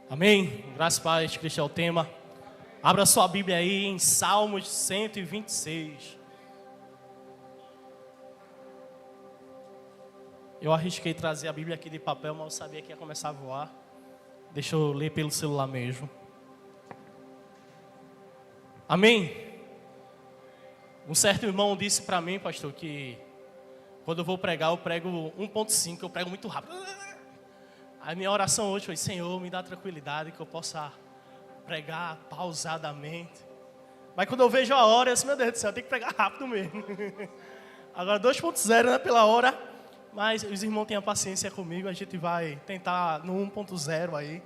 Amém? Graças a Deus, Cristo é o tema. Abra sua Bíblia aí em Salmos 126. Eu arrisquei trazer a Bíblia aqui de papel, mas eu sabia que ia começar a voar. Deixa eu ler pelo celular mesmo. Amém? Um certo irmão disse para mim, pastor, que quando eu vou pregar, eu prego 1.5, eu prego muito rápido. A minha oração hoje foi: Senhor, me dá tranquilidade, que eu possa pregar pausadamente. Mas quando eu vejo a hora, eu disse: meu Deus do céu, eu tenho que pregar rápido mesmo. Agora 2.0, né, pela hora. Mas os irmãos tenham paciência comigo, a gente vai tentar no 1.0 aí,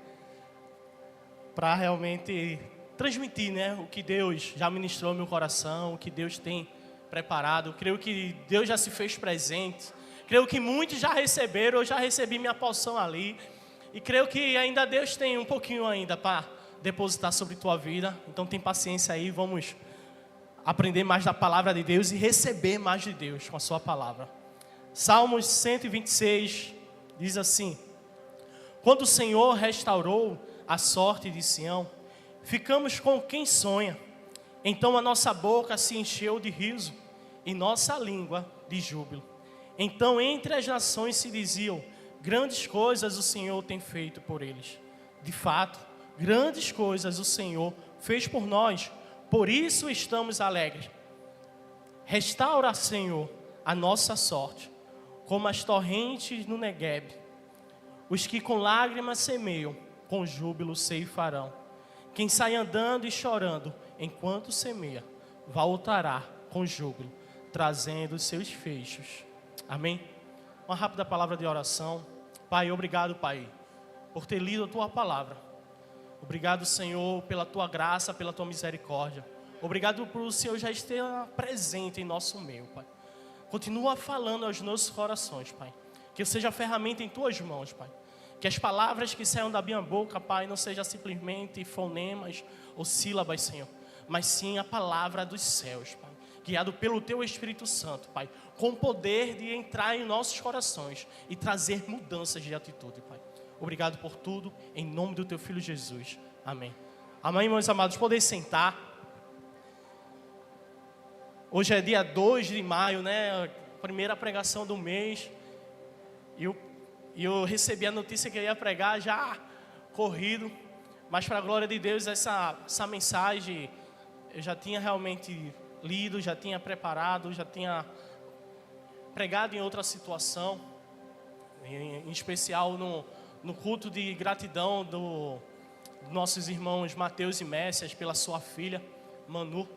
para realmente transmitir, né, o que Deus já ministrou no meu coração, o que Deus tem preparado. Eu creio que Deus já se fez presente. Creio que muitos já receberam, eu já recebi minha porção ali. E creio que ainda Deus tem um pouquinho ainda para depositar sobre tua vida. Então tem paciência aí, vamos aprender mais da palavra de Deus e receber mais de Deus com a sua palavra. Salmos 126 diz assim: quando o Senhor restaurou a sorte de Sião, ficamos com quem sonha. Então a nossa boca se encheu de riso e nossa língua de júbilo. Então entre as nações se diziam: grandes coisas o Senhor tem feito por eles. De fato, grandes coisas o Senhor fez por nós, por isso estamos alegres. Restaura, Senhor, a nossa sorte, como as torrentes no Neguebe. Os que com lágrimas semeiam, com júbilo ceifarão. Quem sai andando e chorando, enquanto semeia, voltará com júbilo, trazendo os seus feixes. Amém? Uma rápida palavra de oração. Pai, obrigado, Pai, por ter lido a Tua palavra. Obrigado, Senhor, pela Tua graça, pela Tua misericórdia. Obrigado por o Senhor já estar presente em nosso meio, Pai. Continua falando aos nossos corações, Pai. Que eu seja ferramenta em Tuas mãos, Pai. Que as palavras que saiam da minha boca, Pai, não sejam simplesmente fonemas ou sílabas, Senhor, mas sim a palavra dos céus, Pai. Guiado pelo Teu Espírito Santo, Pai, com o poder de entrar em nossos corações e trazer mudanças de atitude, Pai. Obrigado por tudo, em nome do Teu Filho Jesus. Amém. Amém, meus amados, podem sentar. Hoje é dia 2 de maio, né? Primeira pregação do mês. E eu recebi a notícia que eu ia pregar já corrido. Mas para a glória de Deus, essa mensagem eu já tinha realmente lido, já tinha preparado, já tinha pregado em outra situação, em especial no culto de gratidão dos nossos irmãos Mateus e Messias pela sua filha, Manu.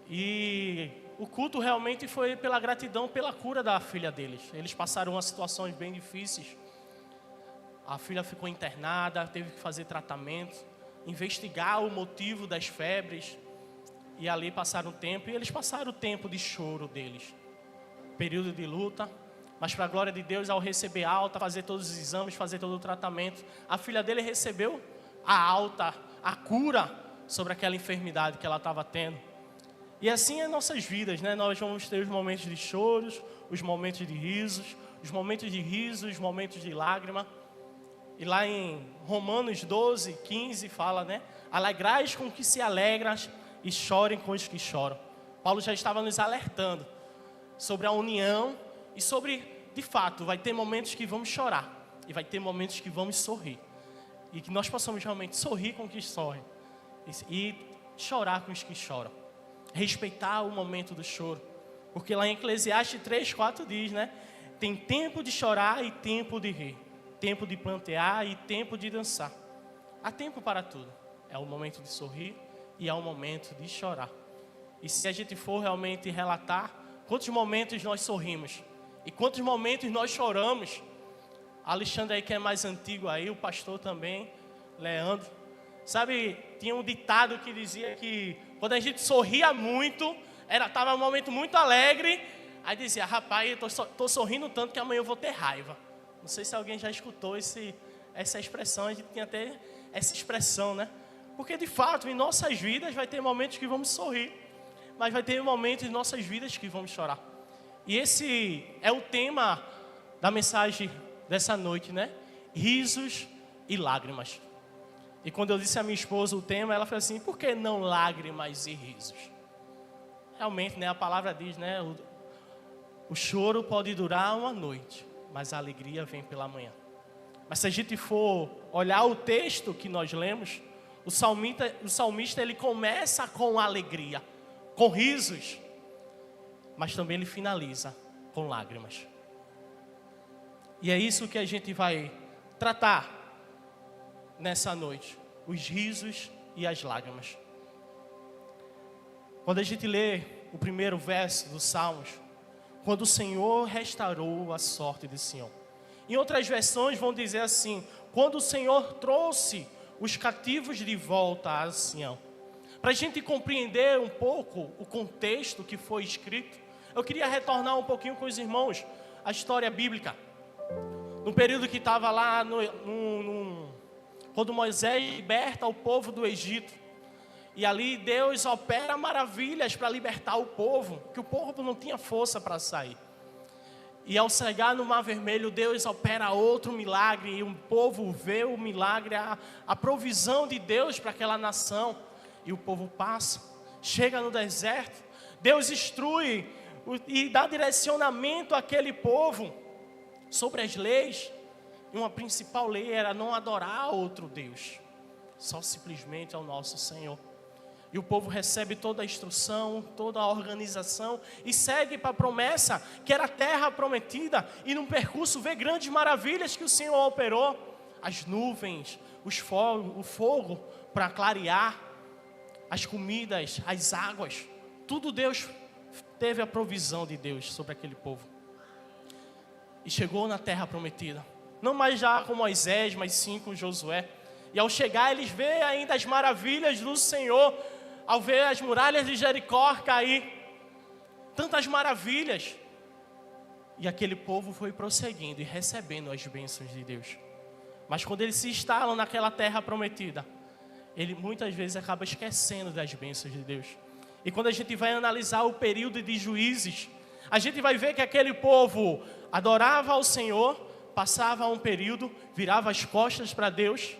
E o culto realmente foi pela gratidão, pela cura da filha deles. Eles passaram umas situações bem difíceis. A filha ficou internada, teve que fazer tratamento, investigar o motivo das febres. E ali passaram o tempo, e eles passaram o tempo de choro deles. Período de luta, mas para a glória de Deus, ao receber alta, fazer todos os exames, fazer todo o tratamento, a filha dele recebeu a alta, a cura sobre aquela enfermidade que ela estava tendo. E assim é nossas vidas, né? Nós vamos ter os momentos de choros, os momentos de risos, os momentos de lágrima. E lá em Romanos 12, 15 fala, né? Alegrais com que se alegram e chorem com os que choram. Paulo já estava nos alertando sobre a união e sobre, de fato, vai ter momentos que vamos chorar e vai ter momentos que vamos sorrir. E que nós possamos realmente sorrir com os que sorrem e chorar com os que choram. Respeitar o momento do choro. Porque lá em Eclesiastes 3:4 diz, né? Tem tempo de chorar e tempo de rir. Tempo de plantear e tempo de dançar. Há tempo para tudo. É o momento de sorrir e é o momento de chorar. E se a gente for realmente relatar quantos momentos nós sorrimos e quantos momentos nós choramos, Alexandre aí que é mais antigo aí, o pastor também, Leandro, sabe, tinha um ditado que dizia que quando a gente sorria muito, estava um momento muito alegre, aí dizia: rapaz, eu estou sorrindo tanto que amanhã eu vou ter raiva. Não sei se alguém já escutou essa expressão, a gente tinha até essa expressão, né? Porque de fato, em nossas vidas vai ter momentos que vamos sorrir, mas vai ter momentos em nossas vidas que vamos chorar. E esse é o tema da mensagem dessa noite, né? Risos e lágrimas. E quando eu disse à minha esposa o tema, ela falou assim: por que não lágrimas e risos? Realmente, né, a palavra diz, né, o choro pode durar uma noite, mas a alegria vem pela manhã. Mas se a gente for olhar o texto que nós lemos, o salmista ele começa com alegria, com risos, mas também ele finaliza com lágrimas. E é isso que a gente vai tratar nessa noite, os risos e as lágrimas. Quando a gente lê o primeiro verso dos Salmos, quando o Senhor restaurou a sorte de Sião. Em outras versões vão dizer assim: quando o Senhor trouxe os cativos de volta a Sião. Para a gente compreender um pouco o contexto que foi escrito, eu queria retornar um pouquinho com os irmãos a história bíblica. No período que estava lá, quando Moisés liberta o povo do Egito, e ali Deus opera maravilhas para libertar o povo, que o povo não tinha força para sair. E ao chegar no Mar Vermelho, Deus opera outro milagre, e o povo vê o milagre, a provisão de Deus para aquela nação. E o povo passa, chega no deserto, Deus instrui e dá direcionamento àquele povo sobre as leis. E uma principal lei era não adorar outro Deus, só simplesmente ao nosso Senhor. E o povo recebe toda a instrução, toda a organização e segue para a promessa, que era a terra prometida. E num percurso vê grandes maravilhas que o Senhor operou. As nuvens, o fogo para clarear, as comidas, as águas. Tudo Deus teve a provisão de Deus sobre aquele povo. E chegou na terra prometida. Não mais já com Moisés, mas sim com Josué. E ao chegar eles veem ainda as maravilhas do Senhor. Ao ver as muralhas de Jericó cair, tantas maravilhas. E aquele povo foi prosseguindo e recebendo as bênçãos de Deus. Mas quando eles se instalam naquela terra prometida, ele muitas vezes acaba esquecendo das bênçãos de Deus. E quando a gente vai analisar o período de Juízes, a gente vai ver que aquele povo adorava ao Senhor, passava um período, virava as costas para Deus.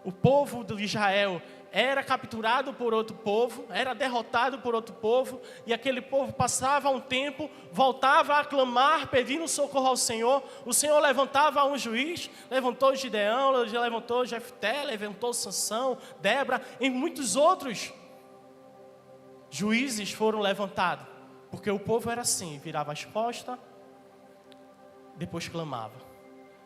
O povo de Israel era capturado por outro povo, era derrotado por outro povo, e aquele povo passava um tempo, voltava a clamar, pedindo socorro ao Senhor. O Senhor levantava um juiz, levantou Gideão, levantou Jefté, levantou Sansão, Débora, e muitos outros juízes foram levantados, porque o povo era assim, virava as costas, depois clamava,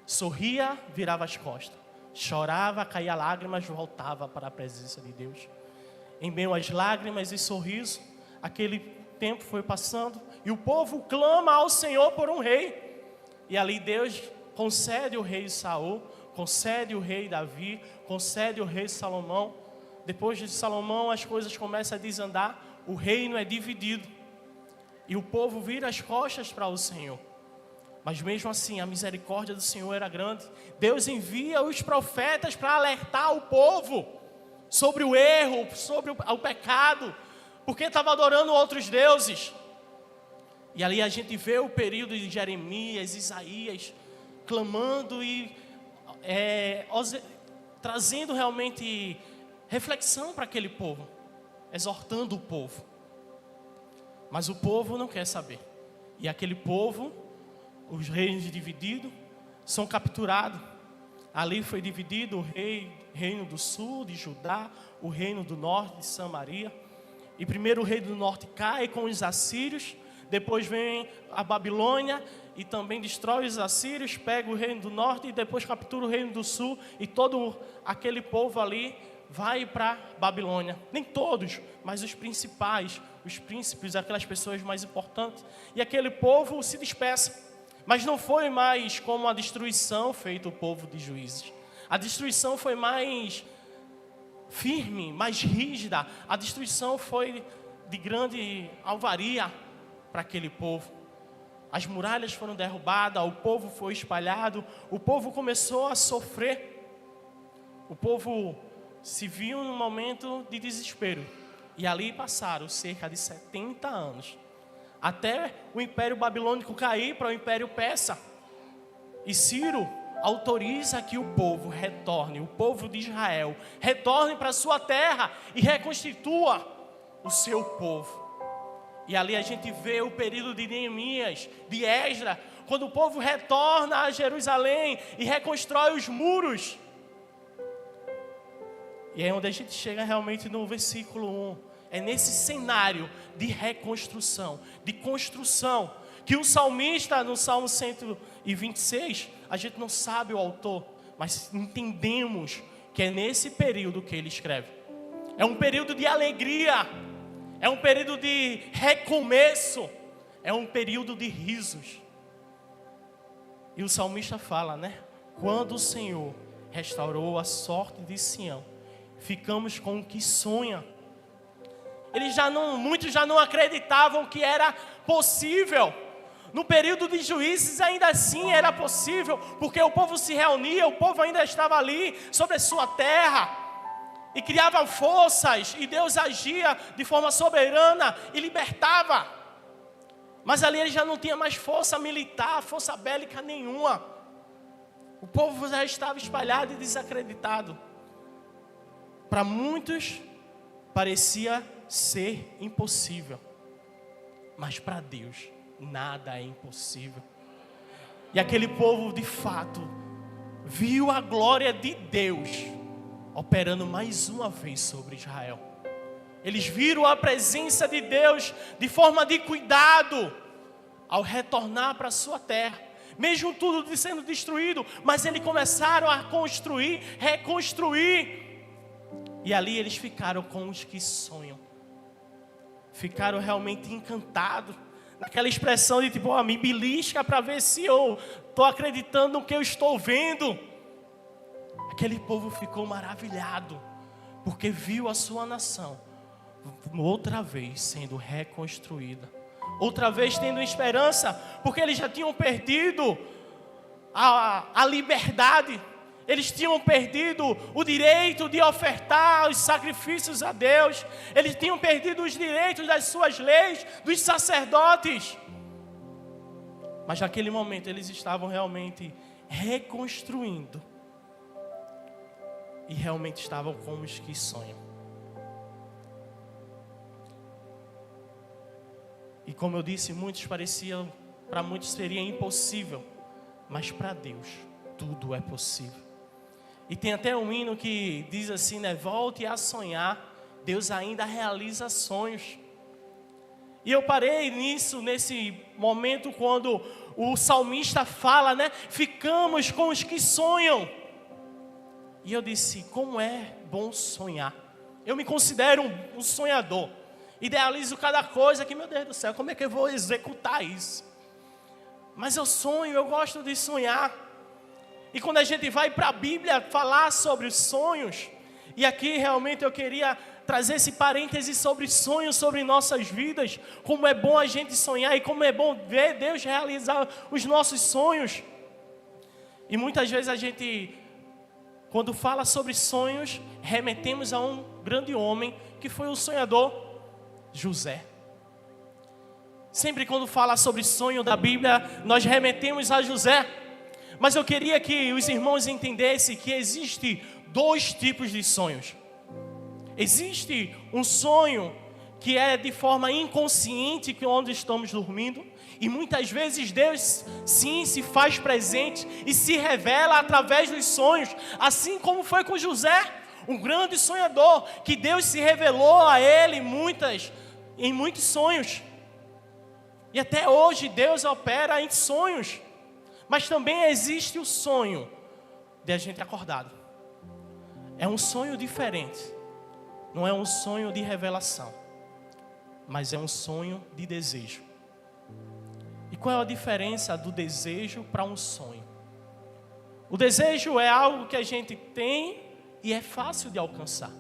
sorria, virava as costas. Chorava, caía lágrimas, voltava para a presença de Deus. Em meio às lágrimas e sorriso, aquele tempo foi passando e o povo clama ao Senhor por um rei. E ali Deus concede o rei Saul, concede o rei Davi, concede o rei Salomão. Depois de Salomão as coisas começam a desandar, o reino é dividido e o povo vira as costas para o Senhor. Mas mesmo assim, a misericórdia do Senhor era grande. Deus envia os profetas para alertar o povo sobre o erro, sobre o pecado, porque estava adorando outros deuses. E ali a gente vê o período de Jeremias, Isaías, clamando e trazendo realmente reflexão para aquele povo, exortando o povo. Mas o povo não quer saber. E aquele povo, os reinos divididos, são capturados. Ali foi dividido o reino do sul, de Judá, o reino do norte, de Samaria. E primeiro o rei do norte cai com os assírios, depois vem a Babilônia e também destrói os assírios, pega o reino do norte e depois captura o reino do sul. E todo aquele povo ali vai para Babilônia. Nem todos, mas os principais, os príncipes, aquelas pessoas mais importantes. E aquele povo se dispersa. Mas não foi mais como a destruição feita o povo de Juízes. A destruição foi mais firme, mais rígida. A destruição foi de grande alvaria para aquele povo. As muralhas foram derrubadas, o povo foi espalhado, o povo começou a sofrer. O povo se viu num momento de desespero. E ali passaram cerca de 70 anos. Até o Império Babilônico cair para o Império Persa. E Ciro autoriza que o povo retorne, o povo de Israel, retorne para a sua terra e reconstitua o seu povo. E ali a gente vê o período de Neemias, de Esdras, quando o povo retorna a Jerusalém e reconstrói os muros. E é onde a gente chega realmente no versículo 1. É nesse cenário de reconstrução, de construção, que o salmista, no Salmo 126, a gente não sabe o autor, mas entendemos que é nesse período que ele escreve. É um período de alegria, é um período de recomeço, é um período de risos. E o salmista fala, né? Quando o Senhor restaurou a sorte de Sião, ficamos com o que sonha. Muitos já não acreditavam que era possível. No período de Juízes ainda assim era possível, porque o povo se reunia, o povo ainda estava ali sobre a sua terra e criava forças, e Deus agia de forma soberana e libertava. Mas ali ele já não tinha mais força militar, força bélica nenhuma. O povo já estava espalhado e desacreditado. Para muitos parecia ser impossível, mas para Deus nada é impossível. E aquele povo de fato viu a glória de Deus operando mais uma vez sobre Israel. Eles viram a presença de Deus de forma de cuidado ao retornar para a sua terra, mesmo tudo sendo destruído, mas eles começaram a construir, reconstruir. E ali eles ficaram com os que sonham. Ficaram realmente encantados. Naquela expressão de tipo, me belisca para ver se eu estou acreditando no que eu estou vendo. Aquele povo ficou maravilhado, porque viu a sua nação outra vez sendo reconstruída. Outra vez tendo esperança, porque eles já tinham perdido a liberdade. Eles tinham perdido o direito de ofertar os sacrifícios a Deus. Eles tinham perdido os direitos das suas leis, dos sacerdotes. Mas naquele momento eles estavam realmente reconstruindo. E realmente estavam como os que sonham. E como eu disse, para muitos seria impossível. Mas para Deus tudo é possível. E tem até um hino que diz assim, né? Volte a sonhar, Deus ainda realiza sonhos. E eu parei nesse momento quando o salmista fala, né? Ficamos com os que sonham. E eu disse, como é bom sonhar. Eu me considero um sonhador. Idealizo cada coisa que, meu Deus do céu, como é que eu vou executar isso? Mas eu sonho, eu gosto de sonhar. E quando a gente vai para a Bíblia falar sobre os sonhos, e aqui realmente eu queria trazer esse parêntese sobre sonhos, sobre nossas vidas, como é bom a gente sonhar e como é bom ver Deus realizar os nossos sonhos. E muitas vezes a gente, quando fala sobre sonhos, remetemos a um grande homem que foi o sonhador José. Sempre quando fala sobre sonho da Bíblia, nós remetemos a José. Mas eu queria que os irmãos entendessem que existe dois tipos de sonhos. Existe um sonho que é de forma inconsciente, que é onde estamos dormindo. E muitas vezes Deus sim se faz presente e se revela através dos sonhos. Assim como foi com José, um grande sonhador, que Deus se revelou a ele em muitos sonhos. E até hoje Deus opera em sonhos. Mas também existe o sonho de a gente acordado. É um sonho diferente. Não é um sonho de revelação, mas é um sonho de desejo. E qual é a diferença do desejo para um sonho? O desejo é algo que a gente tem e é fácil de alcançar.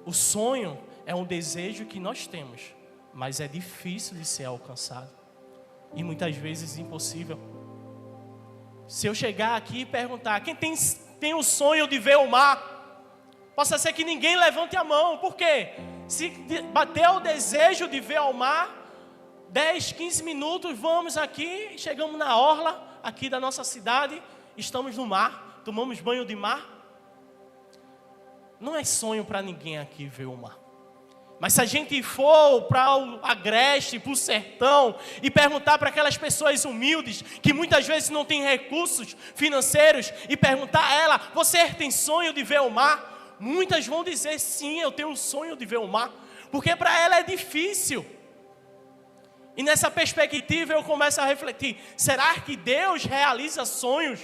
O sonho é um desejo que nós temos, mas é difícil de ser alcançado. E muitas vezes impossível. Se eu chegar aqui e perguntar, quem tem o sonho de ver o mar? Possa ser que ninguém levante a mão. Por quê? Se bater o desejo de ver o mar, 10, 15 minutos, vamos aqui, chegamos na orla aqui da nossa cidade estamos no mar, tomamos banho de mar. Não é sonho para ninguém aqui ver o mar. Mas se a gente for para o agreste, para o sertão, e perguntar para aquelas pessoas humildes, que muitas vezes não têm recursos financeiros, e perguntar a ela, você tem sonho de ver o mar? Muitas vão dizer, sim, eu tenho um sonho de ver o mar, porque para ela é difícil. E nessa perspectiva eu começo a refletir, será que Deus realiza sonhos?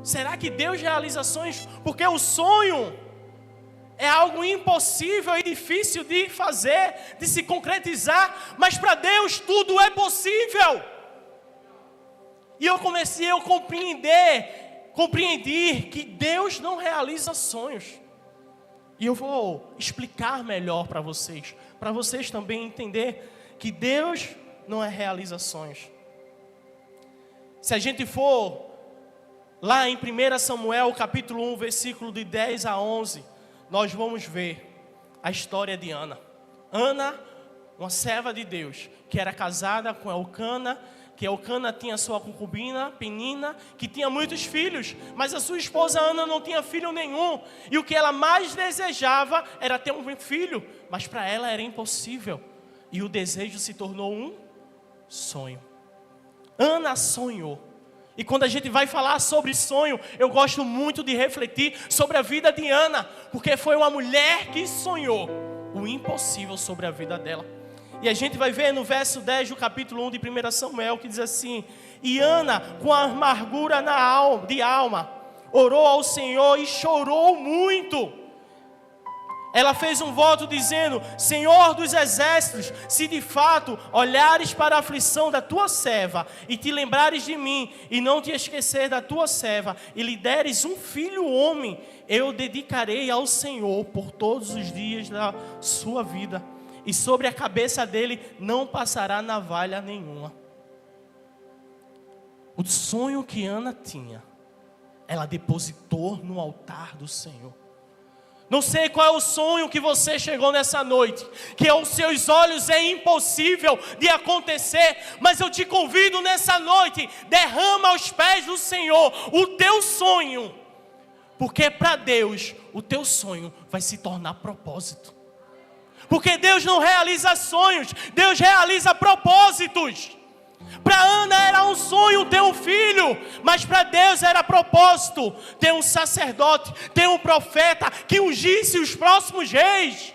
Será que Deus realiza sonhos? Porque o sonho é algo impossível e difícil de fazer, de se concretizar, mas para Deus tudo é possível. E eu comecei a compreender que Deus não realiza sonhos. E eu vou explicar melhor para vocês também entender que Deus não realiza sonhos. Se a gente for lá em 1 Samuel, capítulo 1, versículo de 10 a 11, nós vamos ver a história de Ana. Ana, uma serva de Deus, que era casada com Elcana, que Elcana tinha sua concubina, Penina, que tinha muitos filhos, mas a sua esposa Ana não tinha filho nenhum. E o que ela mais desejava era ter um filho, mas para ela era impossível. E o desejo se tornou um sonho. Ana sonhou. E quando a gente vai falar sobre sonho, eu gosto muito de refletir sobre a vida de Ana, porque foi uma mulher que sonhou o impossível sobre a vida dela. E a gente vai ver no verso 10 do capítulo 1 de 1 Samuel, que diz assim: e Ana, com a amargura de alma, orou ao Senhor e chorou muito. Ela fez um voto dizendo: Senhor dos exércitos, se de fato olhares para a aflição da tua serva e te lembrares de mim e não te esquecer da tua serva e lhe deres um filho homem, eu dedicarei ao Senhor por todos os dias da sua vida e sobre a cabeça dele não passará navalha nenhuma. O sonho que Ana tinha, ela depositou no altar do Senhor. Não sei qual é o sonho que você chegou nessa noite, que aos seus olhos é impossível de acontecer, mas eu te convido nessa noite, derrama aos pés do Senhor o teu sonho, porque para Deus o teu sonho vai se tornar propósito. Porque Deus não realiza sonhos, Deus realiza propósitos. Para Ana era um sonho ter um filho, mas para Deus era propósito ter um sacerdote, ter um profeta que ungisse os próximos reis.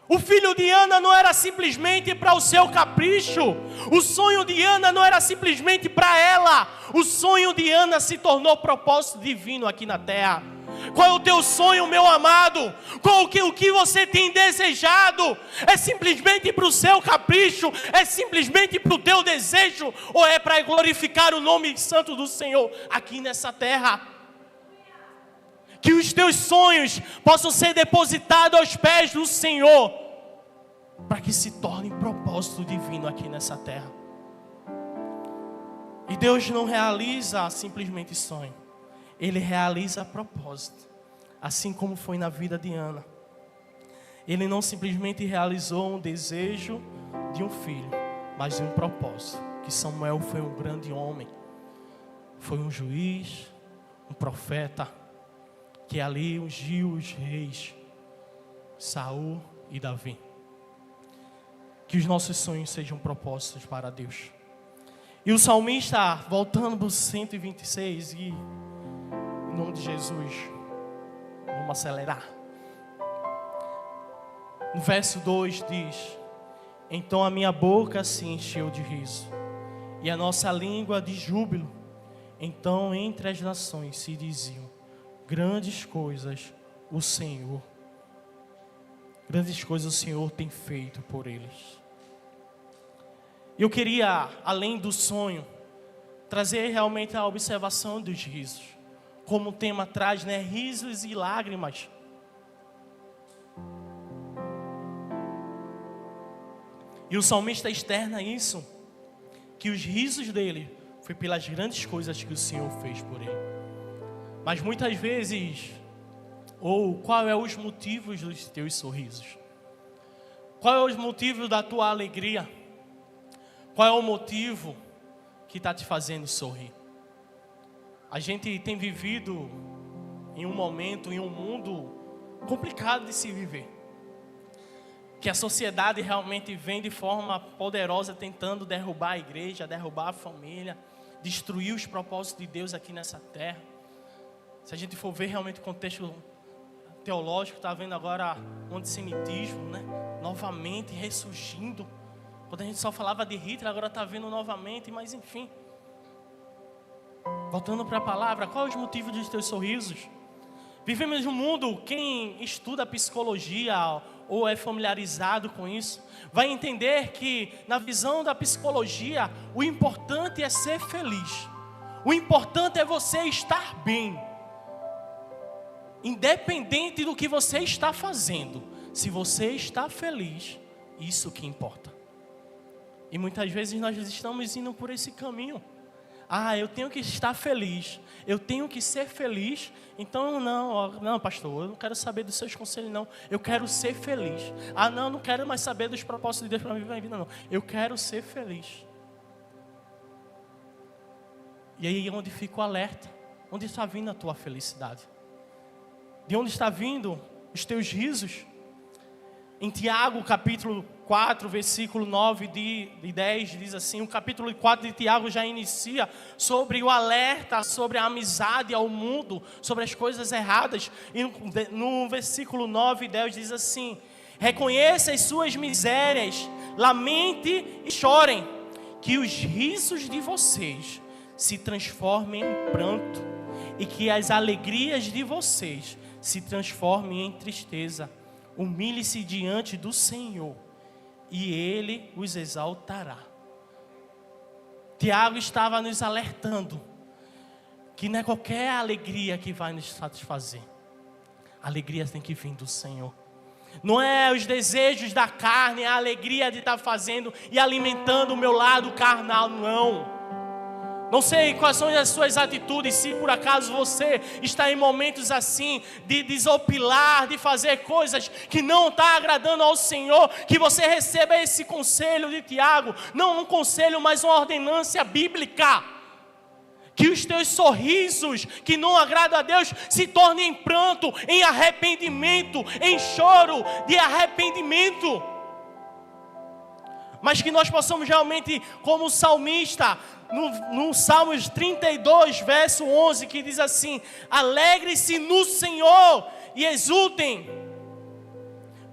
O filho de Ana não era simplesmente para o seu capricho, o sonho de Ana não era simplesmente para ela, o sonho de Ana se tornou propósito divino aqui na terra. Qual é o teu sonho, meu amado? O que você tem desejado? É simplesmente para o seu capricho? É simplesmente para o teu desejo? Ou é para glorificar o nome santo do Senhor aqui nessa terra? Que os teus sonhos possam ser depositados aos pés do Senhor, para que se torne propósito divino aqui nessa terra. E Deus não realiza simplesmente sonho, Ele realiza propósito, assim como foi na vida de Ana. Ele não simplesmente realizou um desejo de um filho, mas de um propósito. Que Samuel foi um grande homem, foi um juiz, um profeta, que ali ungiu os reis, Saul e Davi. Que os nossos sonhos sejam propósitos para Deus. E o salmista, voltando para o 126, e em nome de Jesus, vamos acelerar. No verso 2 diz: então a minha boca se encheu de riso, e a nossa língua de júbilo. Então entre as nações se diziam: grandes coisas o Senhor tem feito por eles. Eu queria, além do sonho, trazer realmente a observação dos risos. Como o tema traz, né? Risos e lágrimas. E o salmista externa isso, que os risos dele foi pelas grandes coisas que o Senhor fez por ele. Mas muitas vezes, qual é os motivos dos teus sorrisos? Qual é os motivos da tua alegria? Qual é o motivo que está te fazendo sorrir? A gente tem vivido em um momento, em um mundo complicado de se viver. Que a sociedade realmente vem de forma poderosa tentando derrubar a igreja, derrubar a família, destruir os propósitos de Deus aqui nessa terra. Se a gente for ver realmente o contexto teológico, está vendo agora um antissemitismo, né? Novamente ressurgindo. Quando a gente só falava de Hitler, agora está vendo novamente, mas enfim. Voltando para a palavra, qual é os motivos dos teus sorrisos? Vivemos num mundo, quem estuda psicologia ou é familiarizado com isso, vai entender que na visão da psicologia, o importante é ser feliz. O importante é você estar bem. Independente do que você está fazendo, se você está feliz, isso que importa. E muitas vezes nós estamos indo por esse caminho. Eu tenho que estar feliz, eu tenho que ser feliz, então não, pastor, eu não quero saber dos seus conselhos não, eu quero ser feliz. Não quero mais saber dos propósitos de Deus para minha vida não, eu quero ser feliz. E aí onde fica o alerta? Onde está vindo a tua felicidade? De onde está vindo os teus risos? Em Tiago, capítulo 4, versículo 9 e 10, diz assim, o capítulo 4 de Tiago já inicia sobre o alerta, sobre a amizade ao mundo, sobre as coisas erradas. E no versículo 9 e 10 diz assim, reconheça as suas misérias, lamente e chorem, que os risos de vocês se transformem em pranto, e que as alegrias de vocês se transformem em tristeza. Humilhe-se diante do Senhor, e Ele os exaltará. Tiago estava nos alertando que não é qualquer alegria que vai nos satisfazer. A alegria tem que vir do Senhor. Não é os desejos da carne, é a alegria de estar fazendo e alimentando o meu lado carnal, não. Não sei quais são as suas atitudes, se por acaso você está em momentos assim, de desopilar, de fazer coisas que não está agradando ao Senhor, que você receba esse conselho de Tiago, não um conselho, mas uma ordenância bíblica. Que os teus sorrisos, que não agradam a Deus, se tornem em pranto, em arrependimento, em choro de arrependimento. Mas que nós possamos realmente, como o salmista, no Salmos 32, verso 11, que diz assim, alegre-se no Senhor e exultem,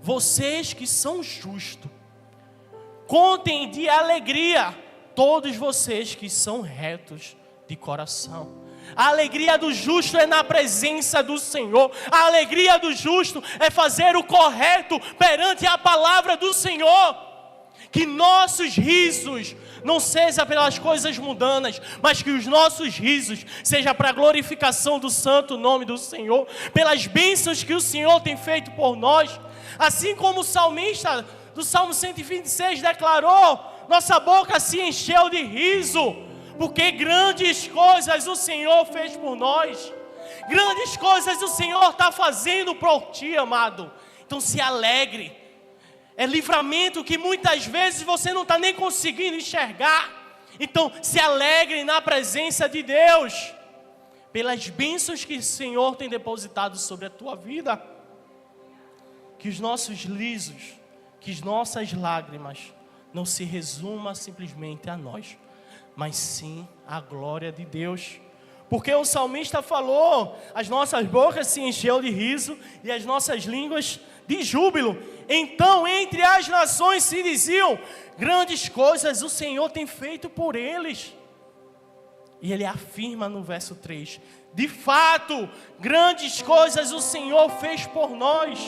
vocês que são justos, contem de alegria, todos vocês que são retos de coração. A alegria do justo é na presença do Senhor. A alegria do justo é fazer o correto perante a palavra do Senhor. Que nossos risos não seja pelas coisas mundanas, mas que os nossos risos seja para a glorificação do santo nome do Senhor, pelas bênçãos que o Senhor tem feito por nós. Assim como o salmista do Salmo 126 declarou, nossa boca se encheu de riso, porque grandes coisas o Senhor fez por nós. Grandes coisas o Senhor está fazendo por ti, amado. Então se alegre. É livramento que muitas vezes você não está nem conseguindo enxergar. Então se alegre na presença de Deus, pelas bênçãos que o Senhor tem depositado sobre a tua vida. Que os nossos risos, que as nossas lágrimas não se resumam simplesmente a nós, mas sim à glória de Deus. Porque o salmista falou, as nossas bocas se encheu de riso e as nossas línguas de júbilo. Então entre as nações se diziam, grandes coisas o Senhor tem feito por eles. E ele afirma no verso 3, de fato, grandes coisas o Senhor fez por nós.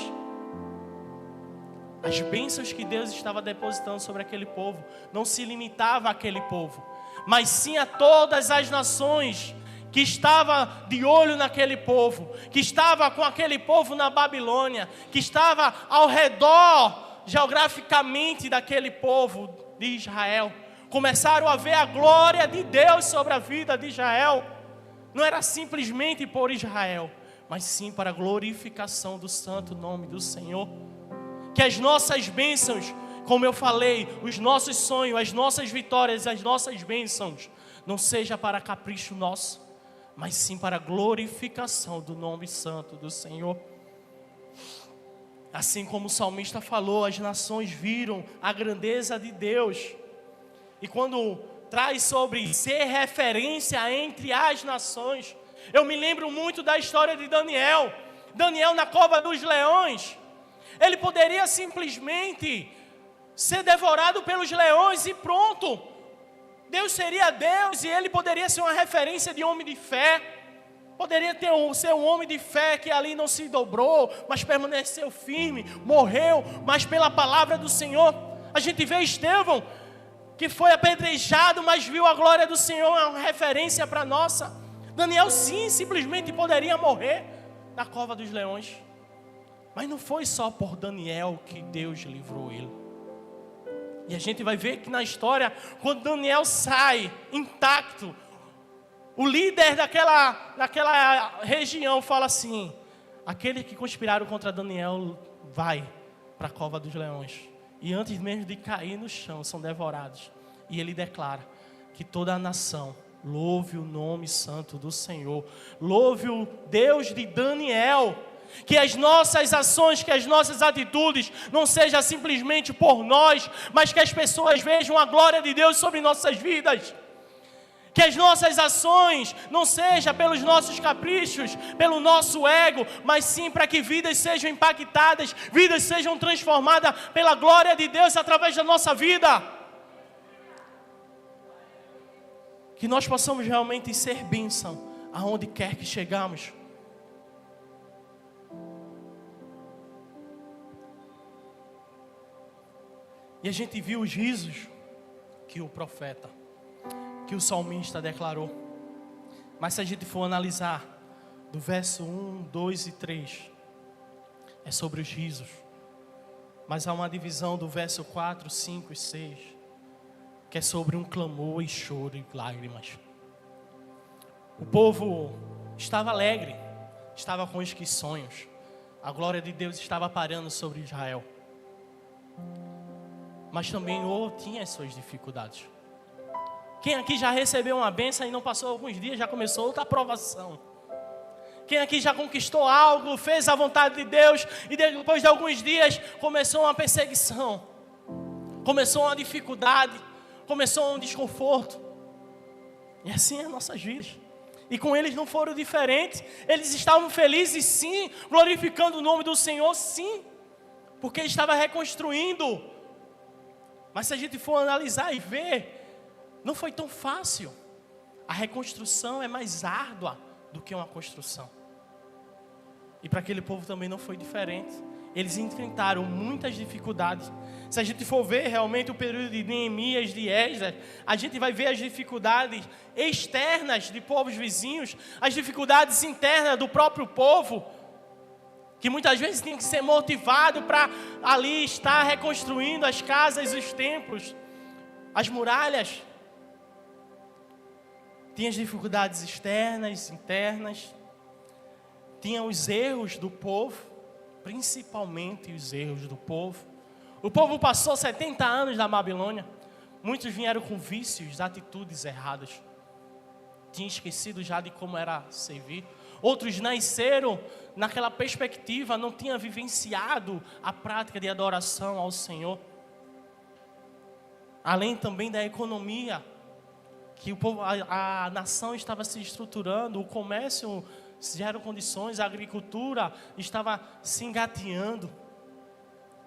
As bênçãos que Deus estava depositando sobre aquele povo não se limitava àquele povo, mas sim a todas as nações que estava de olho naquele povo, que estava com aquele povo na Babilônia, que estava ao redor geograficamente daquele povo de Israel. Começaram a ver a glória de Deus sobre a vida de Israel. Não era simplesmente por Israel, mas sim para a glorificação do santo nome do Senhor. Que as nossas bênçãos, como eu falei, os nossos sonhos, as nossas vitórias, as nossas bênçãos, não seja para capricho nosso, mas sim para a glorificação do nome santo do Senhor. Assim como o salmista falou, as nações viram a grandeza de Deus. E quando traz sobre ser referência entre as nações, eu me lembro muito da história de Daniel. Daniel na cova dos leões. Ele poderia simplesmente ser devorado pelos leões e pronto. Deus seria Deus e ele poderia ser uma referência de homem de fé. Poderia ser um homem de fé que ali não se dobrou, mas permaneceu firme, morreu, mas pela palavra do Senhor. A gente vê Estevão, que foi apedrejado, mas viu a glória do Senhor, é uma referência para nossa. Daniel sim, simplesmente poderia morrer na cova dos leões. Mas não foi só por Daniel que Deus livrou ele. E a gente vai ver que na história, quando Daniel sai intacto, o líder daquela região fala assim: aqueles que conspiraram contra Daniel vai para a cova dos leões. E antes mesmo de cair no chão, são devorados. E ele declara que toda a nação louve o nome santo do Senhor. Louve o Deus de Daniel. Que as nossas ações, que as nossas atitudes não sejam simplesmente por nós, mas que as pessoas vejam a glória de Deus sobre nossas vidas. Que as nossas ações não sejam pelos nossos caprichos, pelo nosso ego, mas sim para que vidas sejam impactadas, vidas sejam transformadas pela glória de Deus através da nossa vida. Que nós possamos realmente ser bênção aonde quer que chegamos. E a gente viu os risos que o profeta, que o salmista declarou. Mas se a gente for analisar do verso 1, 2 e 3, é sobre os risos. Mas há uma divisão do verso 4, 5 e 6, que é sobre um clamor e choro e lágrimas. O povo estava alegre, estava com os sonhos. A glória de Deus estava parando sobre Israel. Mas também tinha as suas dificuldades. Quem aqui já recebeu uma bênção e não passou alguns dias, já começou outra provação? Quem aqui já conquistou algo, fez a vontade de Deus e depois de alguns dias começou uma perseguição, começou uma dificuldade, começou um desconforto? E assim é as nossas vidas. E com eles não foram diferentes. Eles estavam felizes sim, glorificando o nome do Senhor sim, porque ele estava reconstruindo. Mas se a gente for analisar e ver, não foi tão fácil. A reconstrução é mais árdua do que uma construção. E para aquele povo também não foi diferente. Eles enfrentaram muitas dificuldades. Se a gente for ver realmente o período de Neemias, de Esdras, a gente vai ver as dificuldades externas de povos vizinhos, as dificuldades internas do próprio povo, que muitas vezes tem que ser motivado para ali estar reconstruindo as casas, os templos, as muralhas. Tinha as dificuldades externas, internas. Tinha os erros do povo, principalmente os erros do povo. O povo passou 70 anos na Babilônia. Muitos vieram com vícios, atitudes erradas. Tinham esquecido já de como era servir. Outros nasceram naquela perspectiva, não tinham vivenciado a prática de adoração ao Senhor. Além também da economia, que o povo, a nação estava se estruturando, o comércio geram condições, a agricultura estava se engateando.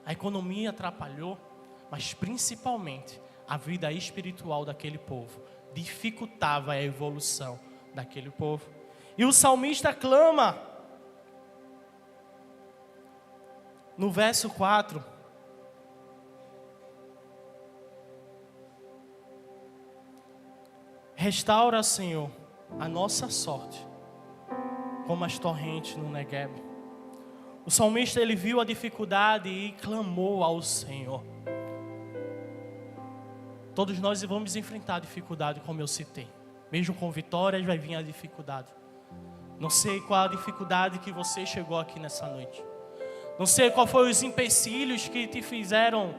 A economia atrapalhou, mas principalmente a vida espiritual daquele povo dificultava a evolução daquele povo. E o salmista clama no verso 4: restaura, Senhor, a nossa sorte, como as torrentes no Negueb. O salmista, ele viu a dificuldade e clamou ao Senhor. Todos nós vamos enfrentar a dificuldade, como eu citei. Mesmo com vitórias, vai vir a dificuldade. Não sei qual a dificuldade que você chegou aqui nessa noite. Não sei qual foi os empecilhos que te fizeram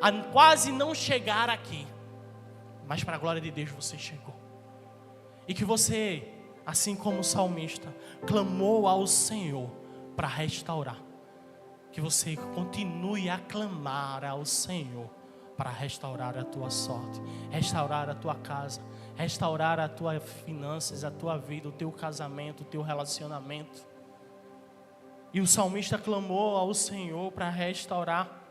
a quase não chegar aqui. Mas para a glória de Deus você chegou. E que você assim como o salmista clamou ao Senhor para restaurar, que você continue a clamar ao Senhor para restaurar a tua sorte, restaurar a tua casa, restaurar as tuas finanças, a tua vida, o teu casamento, o teu relacionamento. E o salmista clamou ao Senhor para restaurar.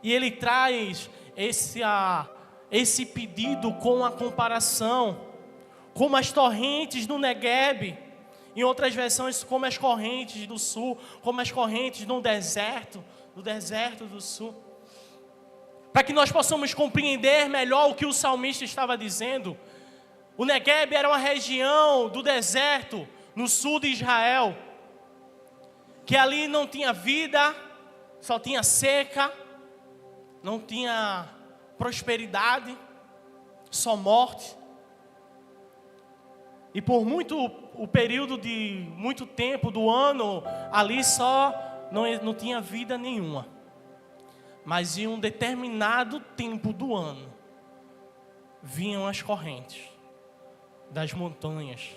E ele traz esse pedido com a comparação, como as torrentes do Negueb, em outras versões como as correntes do sul, como as correntes do deserto do sul. Para que nós possamos compreender melhor o que o salmista estava dizendo, o Negueb era uma região do deserto, no sul de Israel, que ali não tinha vida, só tinha seca, não tinha prosperidade, só morte. E por o período de muito tempo do ano, ali só não tinha vida nenhuma. Mas em um determinado tempo do ano, vinham as correntes das montanhas.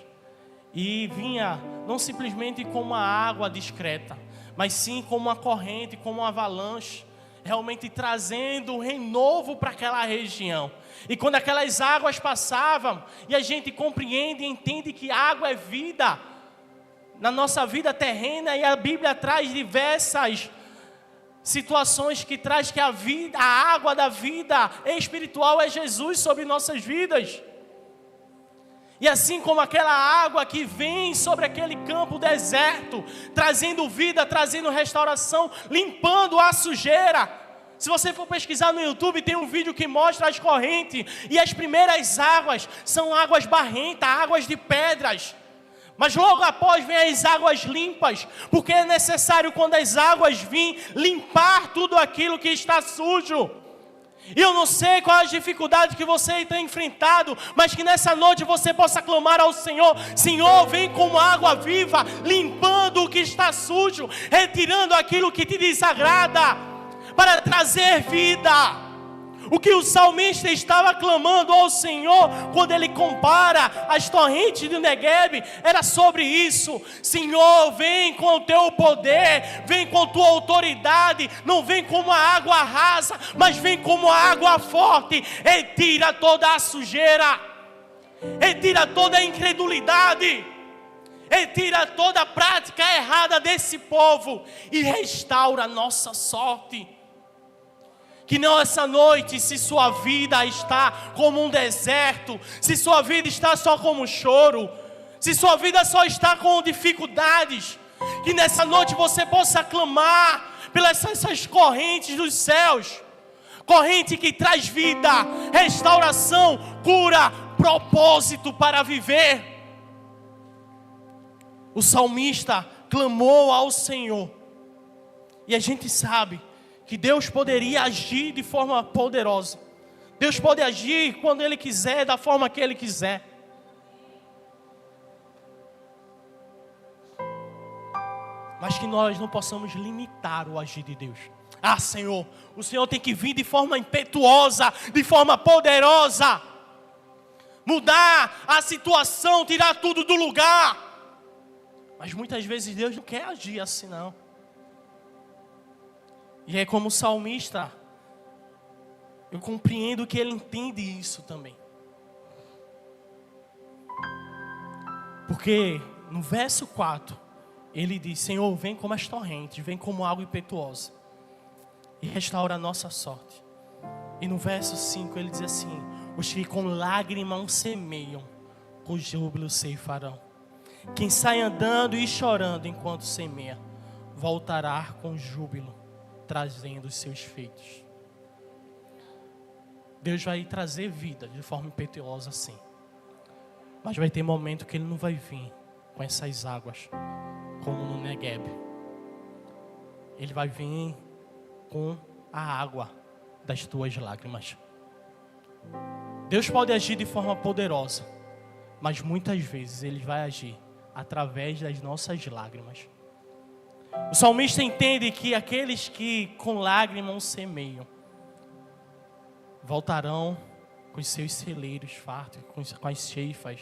E vinha não simplesmente como uma água discreta, mas sim como uma corrente, como uma avalanche, realmente trazendo um renovo para aquela região. E quando aquelas águas passavam, e a gente compreende e entende que água é vida, na nossa vida terrena, e a Bíblia traz diversas situações que traz que a água da vida espiritual é Jesus sobre nossas vidas. E assim como aquela água que vem sobre aquele campo deserto, trazendo vida, trazendo restauração, limpando a sujeira. Se você for pesquisar no YouTube, tem um vídeo que mostra as correntes, e as primeiras águas são águas barrentas, águas de pedras. Mas logo após vem as águas limpas, porque é necessário, quando as águas vêm, limpar tudo aquilo que está sujo. E eu não sei qual a dificuldade que você tem enfrentado, mas que nessa noite você possa clamar ao Senhor: Senhor, vem como água viva, limpando o que está sujo, retirando aquilo que te desagrada, para trazer vida. O que o salmista estava clamando ao Senhor, quando ele compara as torrentes do Negueb, era sobre isso. Senhor, vem com o teu poder, vem com tua autoridade, não vem como a água rasa, mas vem como a água forte, retira toda a sujeira, retira toda a incredulidade, retira toda a prática errada desse povo e restaura a nossa sorte. Que nessa noite, se sua vida está como um deserto, se sua vida está só como choro, se sua vida só está com dificuldades, que nessa noite você possa clamar pelas essas correntes dos céus, corrente que traz vida, restauração, cura, propósito para viver. O salmista clamou ao Senhor, e a gente sabe que Deus poderia agir de forma poderosa. Deus pode agir quando Ele quiser, da forma que Ele quiser. Mas que nós não possamos limitar o agir de Deus. Ah, Senhor, o Senhor tem que vir de forma impetuosa, de forma poderosa, mudar a situação, tirar tudo do lugar. Mas muitas vezes Deus não quer agir assim, não. E é como o salmista, eu compreendo que ele entende isso também. Porque no verso 4, ele diz: Senhor, vem como as torrentes, vem como água impetuosa, e restaura a nossa sorte. E no verso 5 ele diz assim: os que com lágrimas semeiam, com júbilo ceifarão. Quem sai andando e chorando enquanto semeia, voltará com júbilo, trazendo os seus feitos. Deus vai trazer vida de forma impetuosa, sim. Mas vai ter momento que Ele não vai vir com essas águas, como no Negueb. Ele vai vir com a água das tuas lágrimas. Deus pode agir de forma poderosa, mas muitas vezes Ele vai agir através das nossas lágrimas. O salmista entende que aqueles que com lágrimas semeiam, voltarão com os seus celeiros fartos, com as ceifas.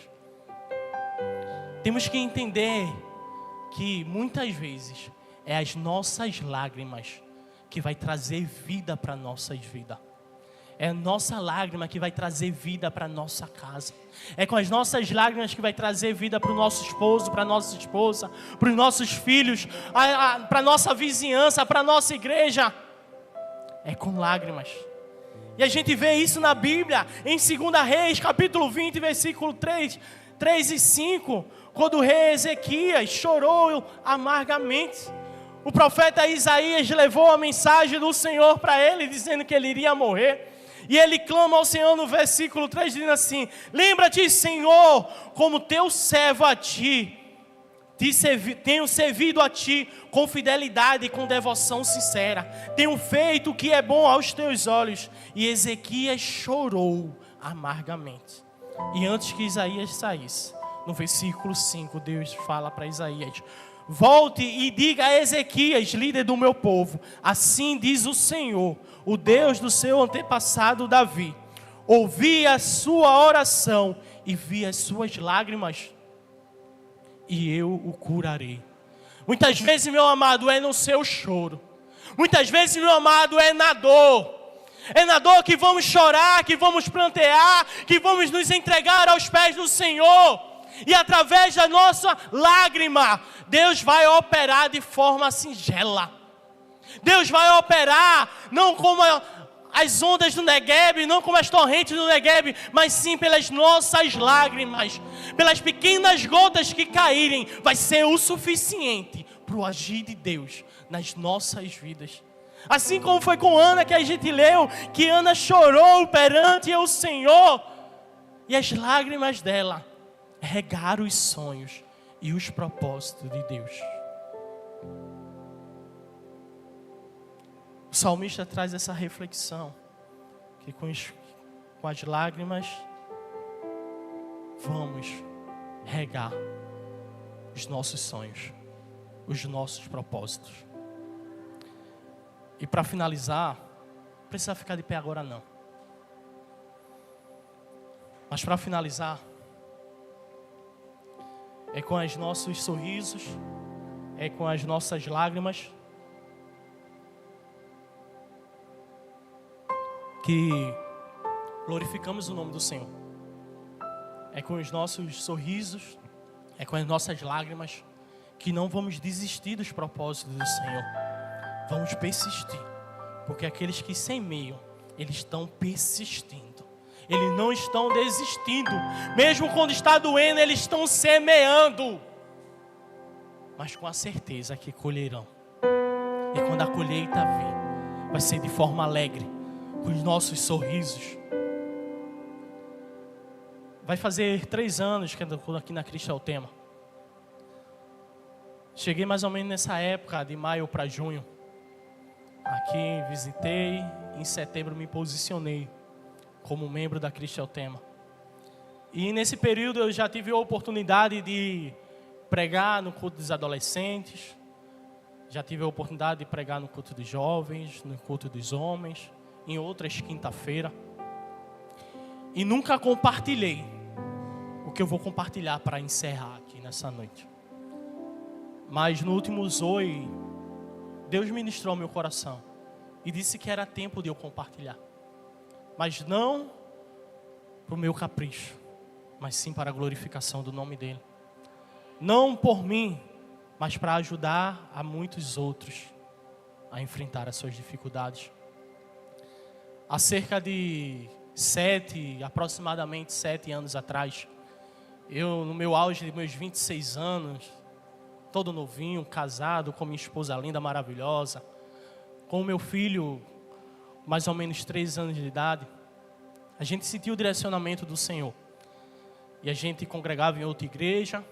Temos que entender que muitas vezes é as nossas lágrimas que vai trazer vida para nossas vidas. É a nossa lágrima que vai trazer vida para a nossa casa. É com as nossas lágrimas que vai trazer vida para o nosso esposo, para a nossa esposa, para os nossos filhos, para a nossa vizinhança, para a nossa igreja. É com lágrimas. E a gente vê isso na Bíblia, em 2 Reis, capítulo 20, versículo 3 e 5, quando o rei Ezequias chorou amargamente. O profeta Isaías levou a mensagem do Senhor para ele, dizendo que ele iria morrer. E ele clama ao Senhor no versículo 3, dizendo assim: lembra-te, Senhor, como teu servo a ti, tenho servido a ti com fidelidade e com devoção sincera. Tenho feito o que é bom aos teus olhos. E Ezequias chorou amargamente. E antes que Isaías saísse, no versículo 5, Deus fala para Isaías: volte e diga a Ezequias, líder do meu povo, assim diz o Senhor, o Deus do seu antepassado Davi: ouvi a sua oração e vi as suas lágrimas, e eu o curarei. Muitas vezes, meu amado, é no seu choro. Muitas vezes, meu amado, é na dor. É na dor que vamos chorar, que vamos prantear, que vamos nos entregar aos pés do Senhor. E através da nossa lágrima, Deus vai operar de forma singela. Deus vai operar não como as ondas do Negueb, não como as torrentes do Negueb, mas sim pelas nossas lágrimas. Pelas pequenas gotas que caírem, vai ser o suficiente para o agir de Deus nas nossas vidas. Assim como foi com Ana que a gente leu, que Ana chorou perante o Senhor. E as lágrimas dela regaram os sonhos e os propósitos de Deus. O salmista traz essa reflexão, que com as lágrimas vamos regar os nossos sonhos, os nossos propósitos. E para finalizar, não precisa ficar de pé agora não. Mas para finalizar, é com os nossos sorrisos, é com as nossas lágrimas, que glorificamos o nome do Senhor. É com os nossos sorrisos, é com as nossas lágrimas, que não vamos desistir dos propósitos do Senhor. Vamos persistir, porque aqueles que semeiam, eles estão persistindo. Eles não estão desistindo. Mesmo quando está doendo, eles estão semeando. Mas com a certeza que colherão. E quando a colheita vir, vai ser de forma alegre, com os nossos sorrisos. Vai fazer 3 anos que eu estou aqui na Cristo é o Tema. Cheguei mais ou menos nessa época, de maio para junho. Aqui visitei, em setembro me posicionei como membro da Cristo é o Tema. E nesse período eu já tive a oportunidade de pregar no culto dos adolescentes. Já tive a oportunidade de pregar no culto dos jovens, no culto dos homens, em outras quinta-feira. E nunca compartilhei o que eu vou compartilhar para encerrar aqui nessa noite. Mas no último Zoe, Deus ministrou ao meu coração e disse que era tempo de eu compartilhar. Mas não para o meu capricho, mas sim para a glorificação do nome dEle. Não por mim, mas para ajudar a muitos outros a enfrentar as suas dificuldades. Há cerca de aproximadamente 7 anos atrás, eu, no meu auge de meus 26 anos, todo novinho, casado, com minha esposa linda, maravilhosa, com o meu filho, mais ou menos 3 anos de idade, a gente sentiu o direcionamento do Senhor. E a gente congregava em outra igreja,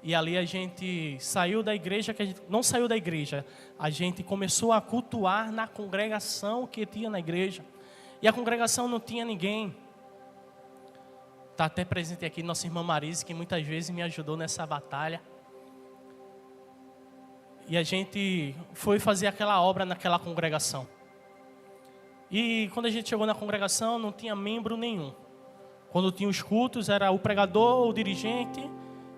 e ali a gente saiu da igreja, que a gente não saiu da igreja, a gente começou a cultuar na congregação que tinha na igreja. E a congregação não tinha ninguém. Está até presente aqui nossa irmã Marise, que muitas vezes me ajudou nessa batalha. E a gente foi fazer aquela obra naquela congregação. E quando a gente chegou na congregação, não tinha membro nenhum. Quando tinha os cultos, era o pregador, o dirigente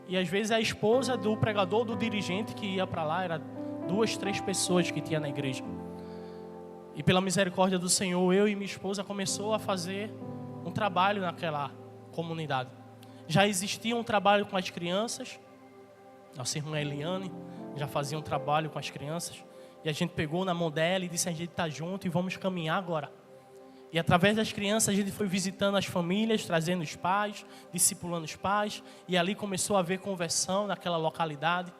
E às vezes a esposa do pregador, do dirigente que ia para lá, era 2, 3 pessoas que tinha na igreja. E pela misericórdia do Senhor, eu e minha esposa começou a fazer um trabalho naquela comunidade. Já existia um trabalho com as crianças. Nossa irmã Eliane já fazia um trabalho com as crianças. E a gente pegou na mão dela e disse: a gente está junto e vamos caminhar agora. E através das crianças a gente foi visitando as famílias, trazendo os pais, discipulando os pais. E ali começou a haver conversão naquela localidade.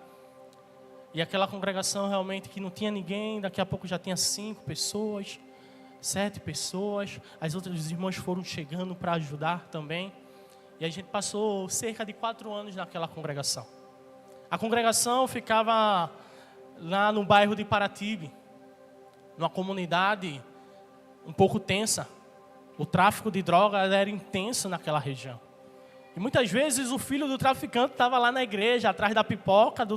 E aquela congregação realmente que não tinha ninguém, daqui a pouco já tinha 5 pessoas, 7 pessoas. As outras irmãs foram chegando para ajudar também. E a gente passou cerca de 4 anos naquela congregação. A congregação ficava lá no bairro de Paratibe, numa comunidade um pouco tensa. O tráfico de drogas era intenso naquela região. E muitas vezes o filho do traficante estava lá na igreja, atrás da pipoca,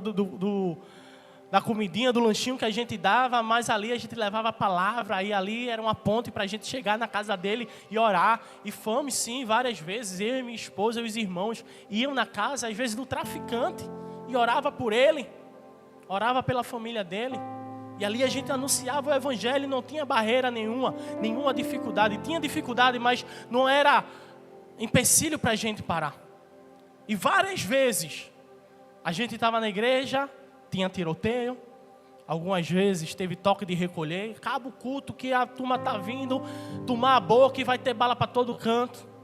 da comidinha, do lanchinho que a gente dava, mas ali a gente levava a palavra, e ali era uma ponte para a gente chegar na casa dele e orar. E fomos sim, várias vezes, eu e minha esposa e os irmãos iam na casa, às vezes do traficante, e orava por ele, orava pela família dele. E ali a gente anunciava o evangelho, não tinha barreira nenhuma dificuldade. Tinha dificuldade, mas não era empecilho para a gente parar. E várias vezes a gente estava na igreja, tinha tiroteio. Algumas vezes teve toque de recolher. Acaba o culto que a turma está vindo tomar a boca e vai ter bala para todo canto.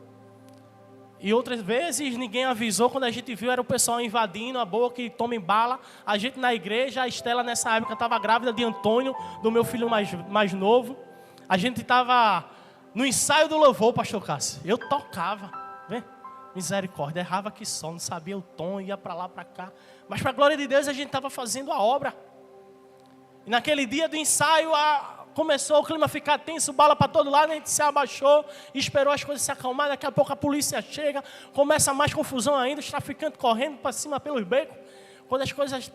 E outras vezes ninguém avisou, quando a gente viu era o pessoal invadindo a boca e tomem bala. A gente na igreja, a Estela nessa época estava grávida de Antônio, do meu filho mais novo. A gente estava no ensaio do louvor, pastor Cássio. Eu tocava, vê? Misericórdia, errava que só, não sabia o tom, ia para lá, para cá. Mas para a glória de Deus a gente estava fazendo a obra. E naquele dia do ensaio começou o clima a ficar tenso, bala para todo lado, a gente se abaixou, esperou as coisas se acalmar. Daqui a pouco a polícia chega, começa mais confusão ainda, os traficantes correndo para cima pelos becos. Quando as coisas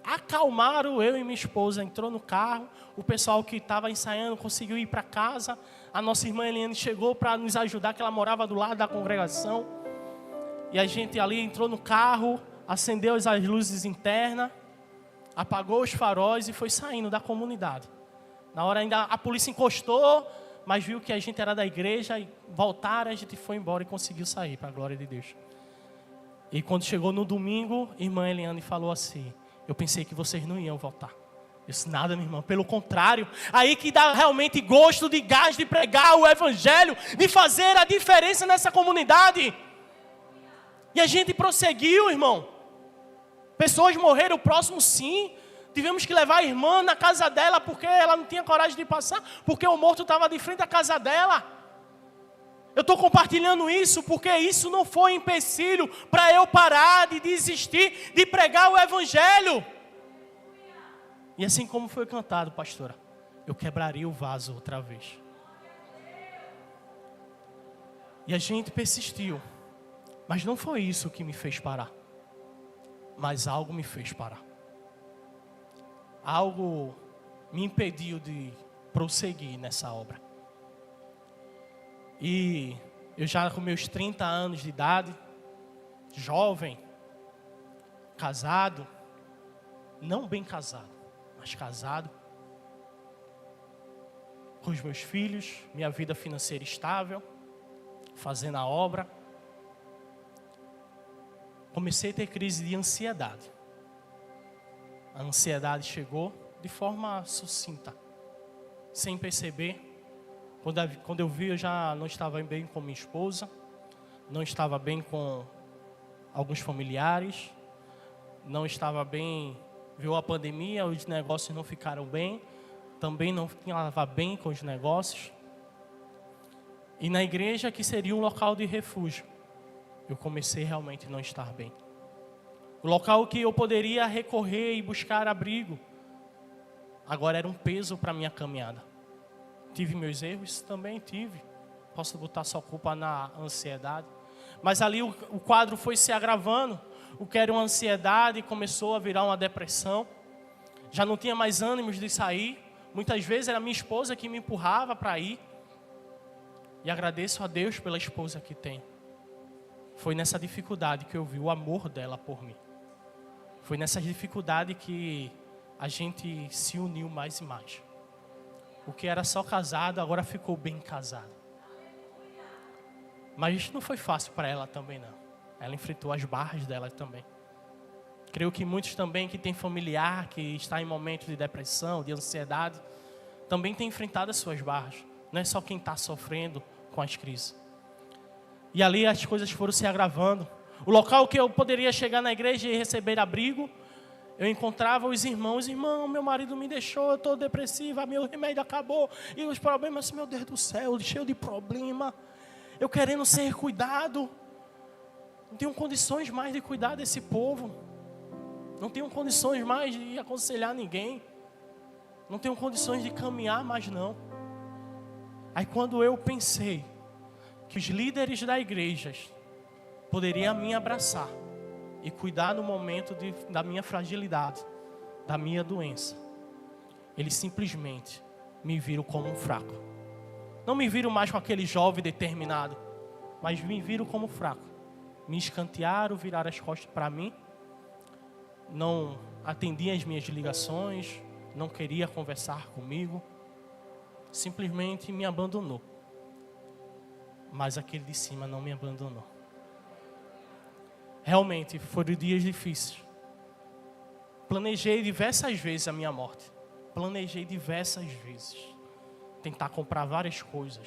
acalmaram, eu e minha esposa entrou no carro, o pessoal que estava ensaiando conseguiu ir para casa. A nossa irmã Eliane chegou para nos ajudar, que ela morava do lado da congregação. E a gente ali entrou no carro, acendeu as luzes internas, apagou os faróis e foi saindo da comunidade. Na hora ainda a polícia encostou, mas viu que a gente era da igreja e voltaram, a gente foi embora e conseguiu sair, para a glória de Deus. E quando chegou no domingo, a irmã Eliane falou assim: eu pensei que vocês não iam voltar. Eu disse: nada, minha irmã, pelo contrário. Aí que dá realmente gosto de gás de pregar o evangelho, de fazer a diferença nessa comunidade. E a gente prosseguiu, irmão. Pessoas morreram próximo, sim. Tivemos que levar a irmã na casa dela, porque ela não tinha coragem de passar, porque o morto estava de frente à casa dela. Eu estou compartilhando isso, porque isso não foi empecilho para eu parar de desistir de pregar o evangelho. E assim como foi cantado, pastora, eu quebraria o vaso outra vez. E a gente persistiu. Mas não foi isso que me fez parar. Mas algo me fez parar. Algo me impediu de prosseguir nessa obra. E eu já com meus 30 anos de idade, jovem, casado, não bem casado, mas casado, com os meus filhos, minha vida financeira estável, fazendo a obra, comecei a ter crise de ansiedade. A ansiedade chegou de forma sucinta, sem perceber. Quando eu vi, eu já não estava bem com minha esposa, não estava bem com alguns familiares, não estava bem, viu a pandemia, os negócios não ficaram bem, também não estava bem com os negócios. E na igreja, que seria um local de refúgio, eu comecei realmente a não estar bem. O local que eu poderia recorrer e buscar abrigo, agora era um peso para a minha caminhada. Tive meus erros? Também tive. Posso botar só culpa na ansiedade. Mas ali o quadro foi se agravando. O que era uma ansiedade começou a virar uma depressão. Já não tinha mais ânimos de sair. Muitas vezes era minha esposa que me empurrava para ir. E agradeço a Deus pela esposa que tenho. Foi nessa dificuldade que eu vi o amor dela por mim. Foi nessa dificuldade que a gente se uniu mais e mais. O que era só casado, agora ficou bem casado. Mas não foi fácil para ela também, não. Ela enfrentou as barras dela também. Creio que muitos também que têm familiar, que está em momentos de depressão, de ansiedade, também têm enfrentado as suas barras. Não é só quem está sofrendo com as crises. E ali as coisas foram se agravando. O local que eu poderia chegar na igreja e receber abrigo, eu encontrava os irmãos. Irmão, meu marido me deixou, eu estou depressiva, meu remédio acabou. E os problemas, meu Deus do céu, cheio de problema. Eu querendo ser cuidado. Não tenho condições mais de cuidar desse povo. Não tenho condições mais de aconselhar ninguém. Não tenho condições de caminhar mais não. Aí quando eu pensei que os líderes da igreja poderiam me abraçar e cuidar no momento da minha fragilidade, da minha doença, eles simplesmente me viram como um fraco. Não me viram mais com aquele jovem determinado, mas me viram como fraco. Me escantearam, viraram as costas para mim, não atendiam as minhas ligações, não queria conversar comigo, simplesmente me abandonou. Mas aquele de cima não me abandonou. Realmente foram dias difíceis. Planejei diversas vezes a minha morte. Planejei diversas vezes tentar comprar várias coisas.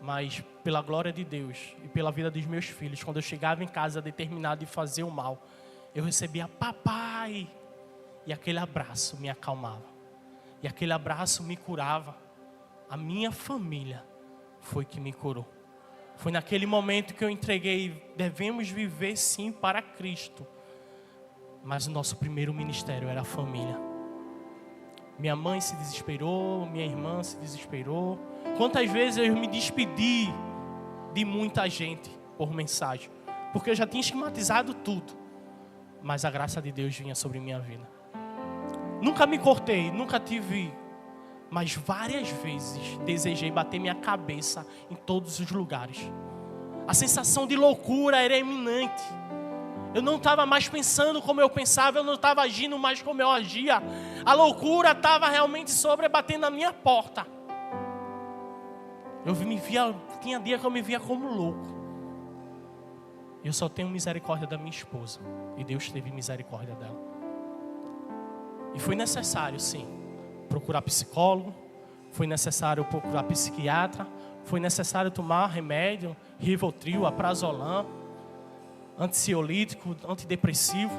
Mas pela glória de Deus e pela vida dos meus filhos, quando eu chegava em casa determinado de fazer o mal, eu recebia papai. E aquele abraço me acalmava. E aquele abraço me curava. A minha família foi que me curou. Foi naquele momento que eu entreguei, devemos viver sim para Cristo. Mas o nosso primeiro ministério era a família. Minha mãe se desesperou, minha irmã se desesperou. Quantas vezes eu me despedi de muita gente por mensagem. Porque eu já tinha esquematizado tudo. Mas a graça de Deus vinha sobre minha vida. Nunca me cortei, nunca tive... Mas várias vezes desejei bater minha cabeça em todos os lugares. A sensação de loucura era iminente. Eu não estava mais pensando como eu pensava, eu não estava agindo mais como eu agia. A loucura estava realmente sobrebatendo na minha porta. Tinha dia que eu me via como louco. Eu só tenho misericórdia da minha esposa. E Deus teve misericórdia dela. E foi necessário, sim, procurar psicólogo, foi necessário procurar psiquiatra, foi necessário tomar remédio, Rivotril, Aprazolam, ansiolítico, antidepressivo,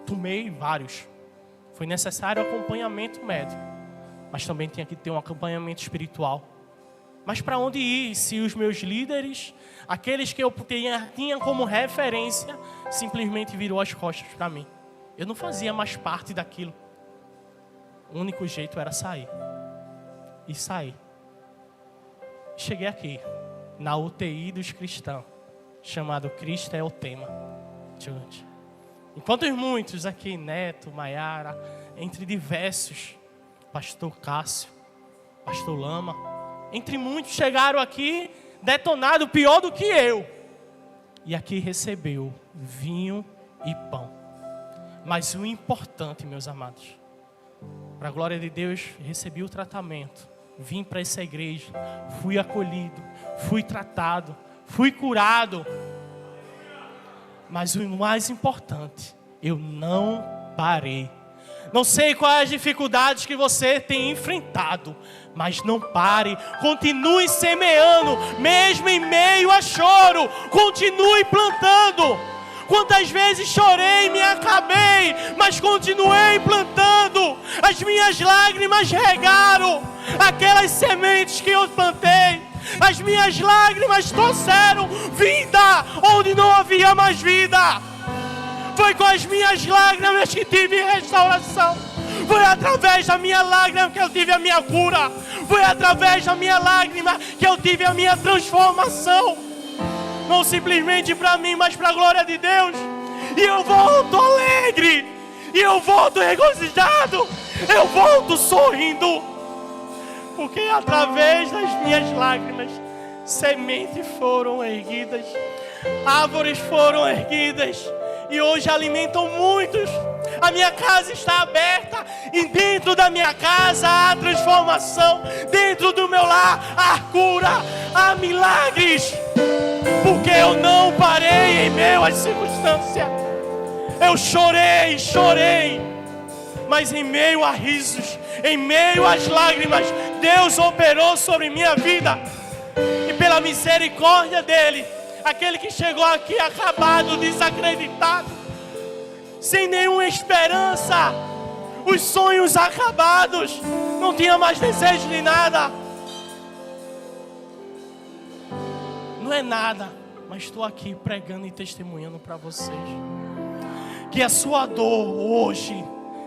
tomei vários. Foi necessário acompanhamento médico, mas também tinha que ter um acompanhamento espiritual. Mas para onde ir se os meus líderes, aqueles que eu tinha como referência, simplesmente virou as costas para mim? Eu não fazia mais parte daquilo. O único jeito era sair. E sair. Cheguei aqui, na UTI dos cristãos, chamado Cristo é o Tema. Enquanto muitos aqui, Neto, Maiara, entre diversos, Pastor Cássio, Pastor Lama, entre muitos chegaram aqui detonado pior do que eu. E aqui recebeu vinho e pão. Mas o importante, meus amados, para a glória de Deus, recebi o tratamento. Vim para essa igreja, fui acolhido, fui tratado, fui curado. Mas o mais importante, eu não parei. Não sei quais as dificuldades que você tem enfrentado, mas não pare, continue semeando, mesmo em meio a choro, continue plantando. Quantas vezes chorei e me acabei, mas continuei plantando. As minhas lágrimas regaram aquelas sementes que eu plantei. As minhas lágrimas trouxeram vida onde não havia mais vida. Foi com as minhas lágrimas que tive restauração. Foi através da minha lágrima que eu tive a minha cura. Foi através da minha lágrima que eu tive a minha transformação. Não simplesmente para mim, mas para a glória de Deus. E eu volto alegre. E eu volto regozijado. Eu volto sorrindo. Porque através das minhas lágrimas, sementes foram erguidas. árvores foram erguidas e hoje alimentam muitos. A minha casa está aberta e dentro da minha casa há transformação. Dentro do meu lar há cura, há milagres. Porque eu não parei em meio às circunstâncias. Eu chorei, mas em meio a risos, em meio às lágrimas, Deus operou sobre minha vida. E pela misericórdia dEle, aquele que chegou aqui acabado, desacreditado, sem nenhuma esperança, os sonhos acabados, não tinha mais desejo de nada. Não é nada, mas estou aqui pregando e testemunhando para vocês. Que a sua dor hoje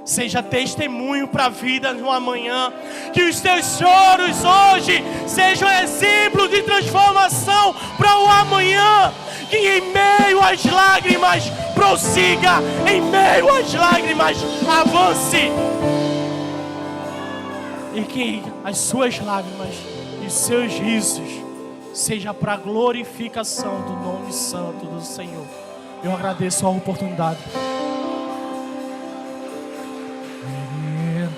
seja testemunho para a vida no amanhã. Que os teus choros hoje sejam exemplo de transformação para o amanhã. Que em meio às lágrimas prossiga, em meio às lágrimas avance. E que as suas lágrimas e os seus risos seja para a glorificação do nome santo do Senhor. Eu agradeço a oportunidade.